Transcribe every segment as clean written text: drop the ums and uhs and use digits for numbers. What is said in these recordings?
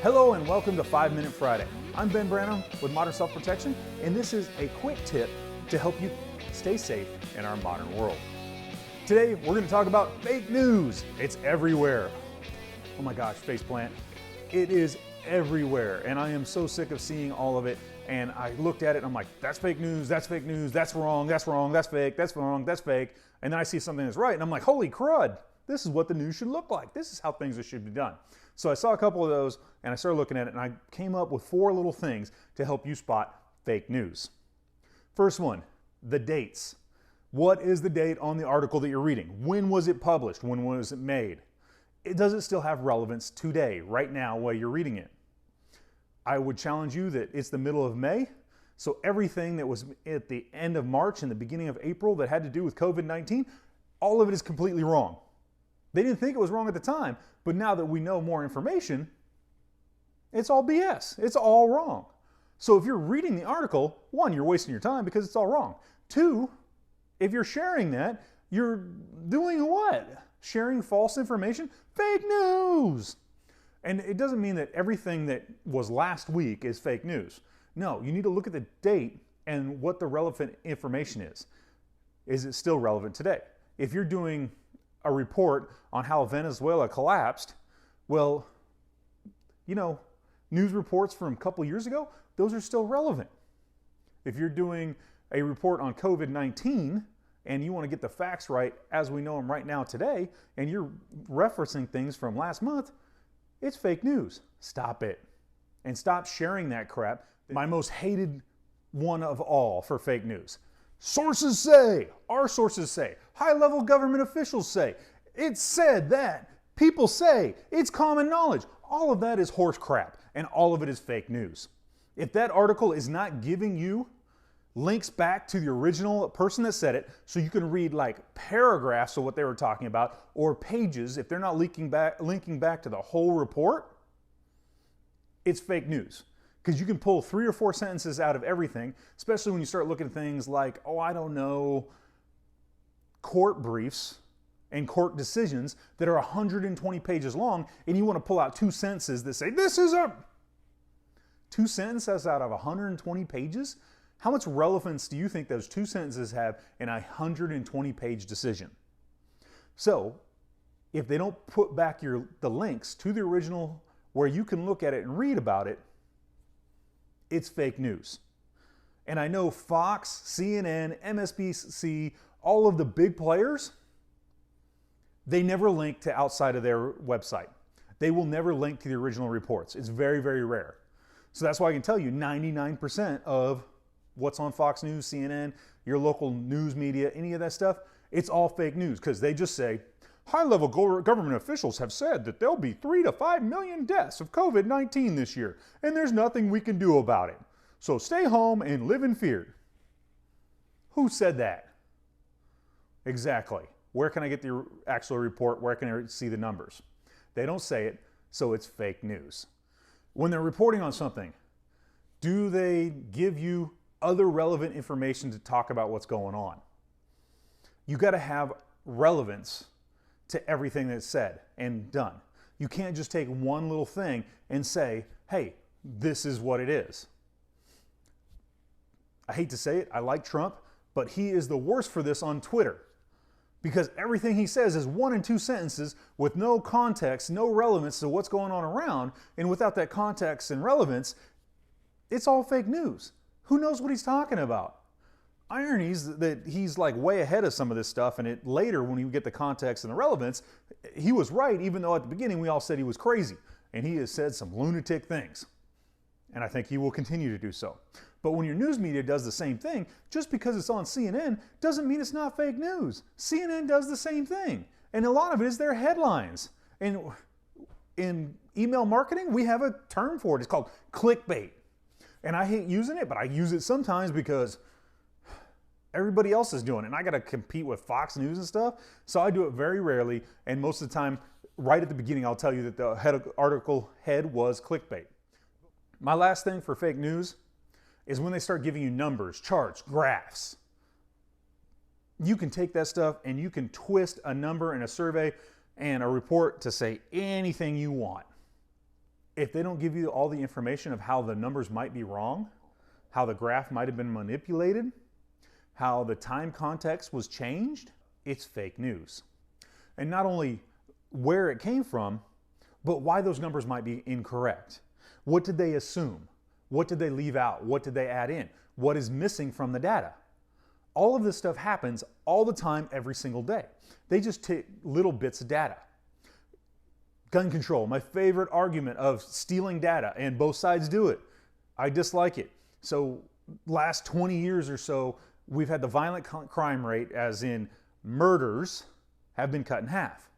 Hello and welcome to 5 Minute Friday. I'm Ben Branham with Modern Self-Protection, and this is a quick tip to help you stay safe in our modern world. Today, we're going to talk about fake news. It's everywhere. Oh my gosh, faceplant. It is everywhere, and I am so sick of seeing all of it. And I looked at it and I'm like, that's fake news, that's wrong, that's fake, that's wrong, that's fake. And then I see something that's right, and I'm like, holy crud, this is what the news should look like. This is how things should be done. So I saw a couple of those, and I started looking at it, and I came up with 4 little things to help you spot fake news. First one, the dates. What is the date on the article that you're reading? When was it published? When was it made? Does it still have relevance today, right now, while you're reading it? I would challenge you that it's the middle of May, so everything that was at the end of March and the beginning of April that had to do with COVID-19, all of it is completely wrong. They didn't think it was wrong at the time, but now that we know more information, it's all BS. It's all wrong. So if you're reading the article, 1, you're wasting your time because it's all wrong. 2, if you're sharing that, you're doing what? Sharing false information? Fake news! And it doesn't mean that everything that was last week is fake news. No, you need to look at the date and what the relevant information is. Is it still relevant today? If you're doing a report on how Venezuela collapsed, well, you know, news reports from a couple years ago, those are still relevant. If you're doing a report on COVID-19 and you want to get the facts right as we know them right now today, and you're referencing things from last month, it's fake news. Stop it. And stop sharing that crap. My most hated one of all for fake news. Sources say, our sources say, high-level government officials say, it's said that, people say, it's common knowledge. All of that is horse crap, and all of it is fake news. If that article is not giving you links back to the original person that said it, so you can read like paragraphs of what they were talking about, or pages, if they're not linking back to the whole report, it's fake news. Because you can pull 3 or 4 sentences out of everything, especially when you start looking at things like, oh, I don't know, court briefs and court decisions that are 120 pages long, and you want to pull out 2 sentences that say, this is a... 2 sentences out of 120 pages? How much relevance do you think those 2 sentences have in a 120-page decision? So, if they don't put back the links to the original where you can look at it and read about it, it's fake news. And I know Fox, CNN, MSNBC, all of the big players, they never link to outside of their website. They will never link to the original reports. It's very, very rare. So that's why I can tell you 99% of what's on Fox News, CNN, your local news media, any of that stuff, it's all fake news because they just say, high-level government officials have said that there'll be 3 to 5 million deaths of COVID-19 this year, and there's nothing we can do about it. So stay home and live in fear. Who said that? Exactly. Where can I get the actual report? Where can I see the numbers? They don't say it, so it's fake news. When they're reporting on something, do they give you other relevant information to talk about what's going on? You got to have relevance to everything that's said and done. You can't just take one little thing and say, hey, this is what it is. I hate to say it, I like Trump, but he is the worst for this on Twitter because everything he says is 1 and 2 sentences with no context, no relevance to what's going on around, and without that context and relevance, it's all fake news. Who knows what he's talking about? Irony is that he's like way ahead of some of this stuff, and later when you get the context and the relevance, he was right, even though at the beginning we all said he was crazy, and he has said some lunatic things, and I think he will continue to do so. But when your news media does the same thing, just because it's on CNN doesn't mean it's not fake news. CNN does the same thing, and a lot of it is their headlines. And in email marketing, we have a term for it. It's called clickbait. And I hate using it, but I use it sometimes because everybody else is doing it, and I got to compete with Fox News and stuff, so I do it very rarely, and most of the time, right at the beginning, I'll tell you that the article head was clickbait. My last thing for fake news is when they start giving you numbers, charts, graphs. You can take that stuff and you can twist a number in a survey and a report to say anything you want. if they don't give you all the information of how the numbers might be wrong, how the graph might have been manipulated, how the time context was changed, it's fake news. And not only where it came from, but why those numbers might be incorrect. What did they assume? What did they leave out? What did they add in? What is missing from the data? All of this stuff happens all the time, every single day. They just take little bits of data. Gun control, my favorite argument of stealing data, and both sides do it. I dislike it. So last 20 years or so, we've had the violent crime rate, as in murders, have been cut in half.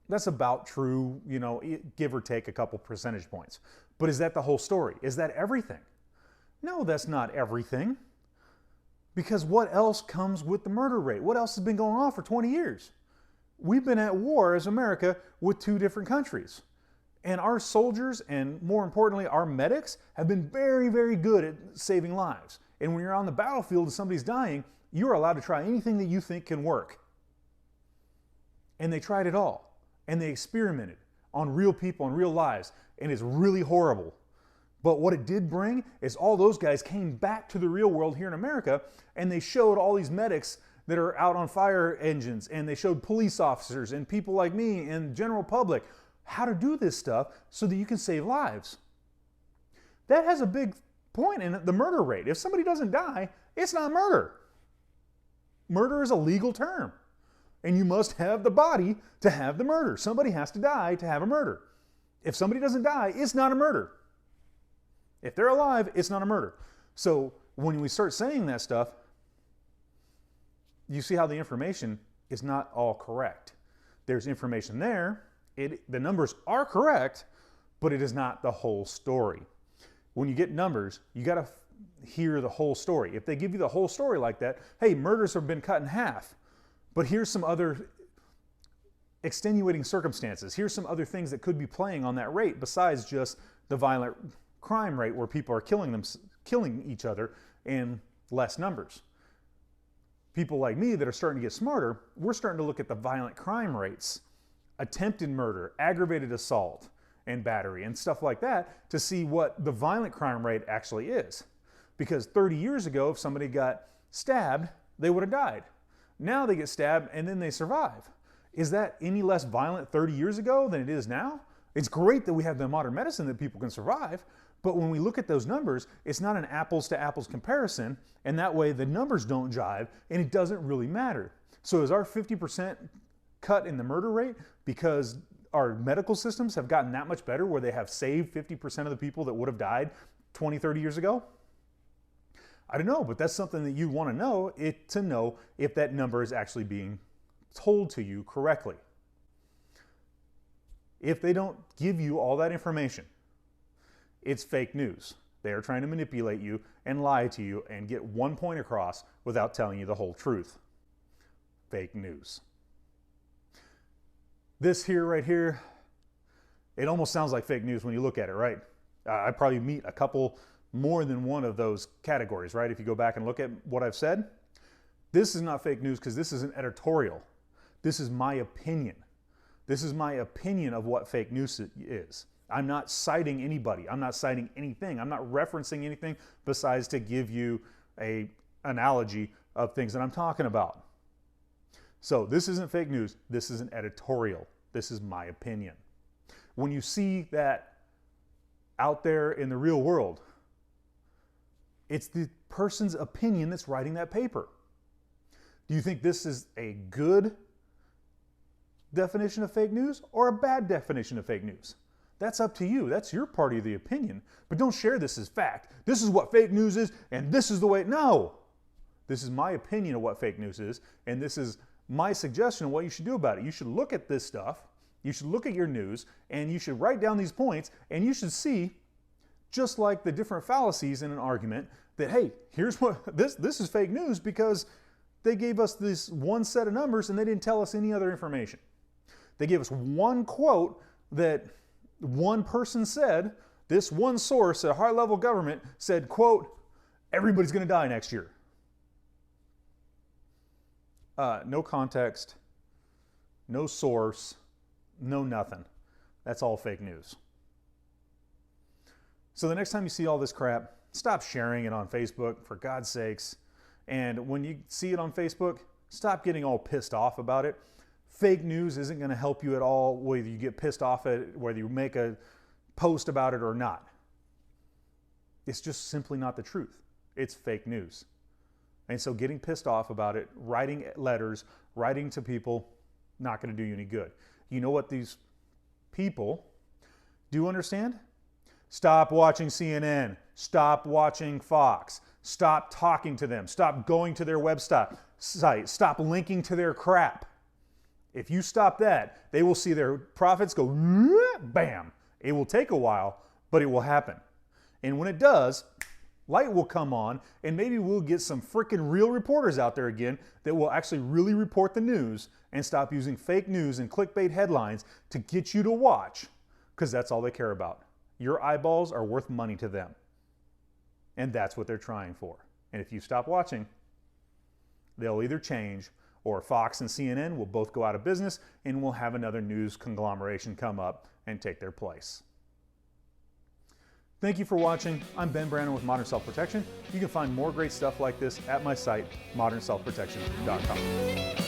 That's about true, you know, give or take a couple percentage points. But is that the whole story? Is that everything? No, that's not everything. Because what else comes with the murder rate? What else has been going on for 20 years? We've been at war as America with two different countries. And our soldiers, and more importantly, our medics, have been very, very good at saving lives. And when you're on the battlefield and somebody's dying, you're allowed to try anything that you think can work. And they tried it all. And they experimented on real people, on real lives. And it's really horrible. But what it did bring is all those guys came back to the real world here in America, and they showed all these medics that are out on fire engines, and they showed police officers and people like me and general public how to do this stuff so that you can save lives. That has a big point in the murder rate. If somebody doesn't die, it's not murder. Murder is a legal term. And you must have the body to have the murder. Somebody has to die to have a murder. If somebody doesn't die, it's not a murder. If they're alive, it's not a murder. So when we start saying that stuff, you see how the information is not all correct. There's information there. The numbers are correct, but it is not the whole story. When you get numbers, you got to hear the whole story. If they give you the whole story like that, hey, murders have been cut in half. But here's some other extenuating circumstances. Here's some other things that could be playing on that rate besides just the violent crime rate where people are killing each other in less numbers. People like me that are starting to get smarter, we're starting to look at the violent crime rates, attempted murder, aggravated assault, and battery, and stuff like that to see what the violent crime rate actually is. Because 30 years ago, if somebody got stabbed, they would have died. Now they get stabbed and then they survive. Is that any less violent 30 years ago than it is now? It's great that we have the modern medicine that people can survive, but when we look at those numbers, it's not an apples to apples comparison, and that way the numbers don't jive and it doesn't really matter. So is our 50% cut in the murder rate because our medical systems have gotten that much better where they have saved 50% of the people that would have died 20, 30 years ago? I don't know, but that's something that you want to know if that number is actually being told to you correctly. If they don't give you all that information, it's fake news. They are trying to manipulate you and lie to you and get one point across without telling you the whole truth. Fake news. This here, right here, it almost sounds like fake news when you look at it, right? I probably meet a couple more than one of those categories, right? If you go back and look at what I've said, this is not fake news because this is an editorial. This is my opinion. This is my opinion of what fake news is. I'm not citing anybody. I'm not citing anything. I'm not referencing anything besides to give you an analogy of things that I'm talking about. So this isn't fake news. This is an editorial. This is my opinion. When you see that out there in the real world, it's the person's opinion that's writing that paper. Do you think this is a good definition of fake news or a bad definition of fake news? That's up to you. That's your part of the opinion. But don't share this as fact. This is what fake news is, and this is the way. No. This is my opinion of what fake news is, and this is my suggestion of what you should do about it. You should look at this stuff. You should look at your news, and you should write down these points, and you should see, just like the different fallacies in an argument, that, hey, here's what this is fake news because they gave us this one set of numbers and they didn't tell us any other information. They gave us one quote that one person said, this one source at a high-level government said, quote, everybody's going to die next year. No context, no source, no nothing. That's all fake news. So the next time you see all this crap, stop sharing it on Facebook, for God's sakes. And when you see it on Facebook, stop getting all pissed off about it. Fake news isn't going to help you at all, whether you get pissed off at it, whether you make a post about it or not. It's just simply not the truth. It's fake news. And so getting pissed off about it, writing letters, writing to people, not going to do you any good. You know what these people do understand? Stop watching CNN. Stop watching Fox. Stop talking to them. Stop going to their website. Stop linking to their crap. If you stop that, they will see their profits go bam. It will take a while, but it will happen. And when it does, light will come on, and maybe we'll get some freaking real reporters out there again that will actually really report the news and stop using fake news and clickbait headlines to get you to watch, because that's all they care about. Your eyeballs are worth money to them. And that's what they're trying for. And if you stop watching, they'll either change, or Fox and CNN will both go out of business, and we'll have another news conglomeration come up and take their place. Thank you for watching. I'm Ben Brannon with Modern Self Protection. You can find more great stuff like this at my site, modernselfprotection.com.